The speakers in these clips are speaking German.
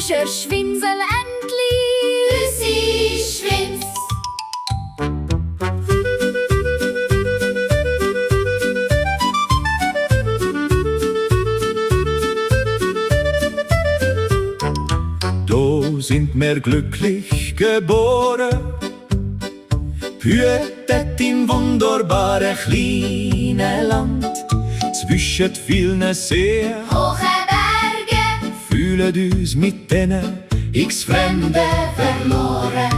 Fischer Schwinselentli. Büsi Schwinz. Da sind wir glücklich geboren, behütet im wunderbaren kleinen Land. Zwischen vielen Seen Hohe Berge. fühlen uns mit denen x Fremde verloren.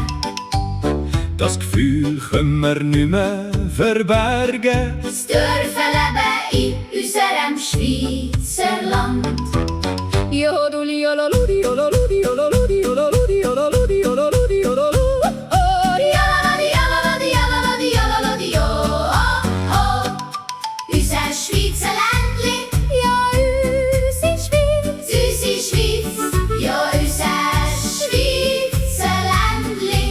Das Gefühl können wir nicht mehr verbergen. Das dürfen leben in unserem Schweizer Land. Joduli, jololudi, jololudi, jololudi, jololudi, jololudi, jololudi, jololudi. Dialala, dialala, dialala, dialala, dio, oh, oh. Unser Schweizer Ländli. Ja, unsere Schweiz. Unsere Schweiz. Ja, unser Schweizer Ländli.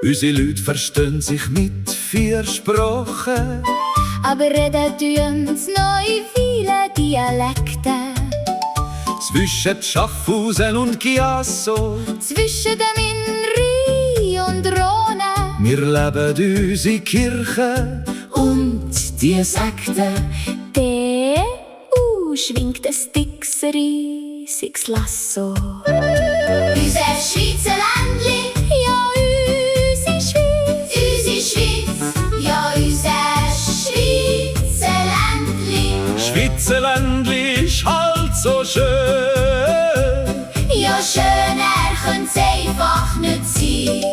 Unsere Leute verstehen sich mit 4 Sprachen. Aber reden tun's neu viele Dialekte. Zwischen Schaffhausen und Chiasso Zwischen dem Inri und Rhone. wir leben unsere Kirche und die Sekte. Der schwingt ein dickes, riesiges Lasso. Unser Schweizer Ländli. Ja, unsere Schweiz. Unsere Schweiz. Ja, unser Schweizer Ländli. Schweizerländli ist halt so schön. Ja, schöner können's einfach nicht sein.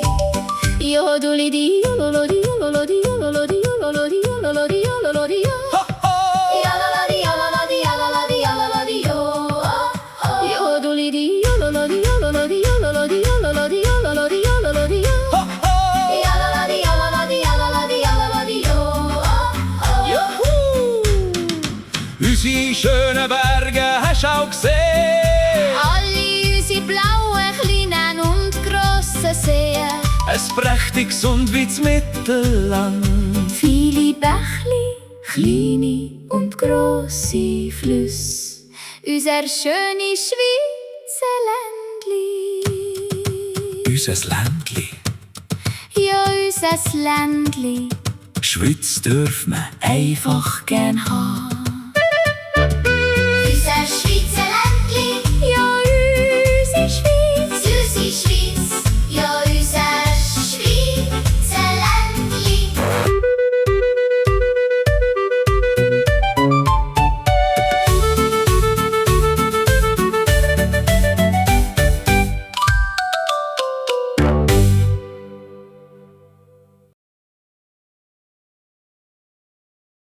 Joduli, di, jololodi, jololodi, jololodi, jololodi, jololodi, jololodi, Ha, ha. Dialala, dialala, dialala, dialala, dio, oh, oh. joduli, di, jololodi, jololodi, jololodi, jololodi, jololodi, jololodi, Ha, ha. Dialala, dialala, dialala, dialala, dio, oh, oh. Juhu. Unsere schönen Berge hast du auch gesehen. alle unsere blauen, kleinen und grossen Seen. Ein prächtiges und weites Mittelland. Viele Bächli, kleine und grosse Flüsse. Unser schönes Schweizer Ländli. Unser Ländli. Ja, unser Ländli. Schweiz dürfen wir einfach gern haben.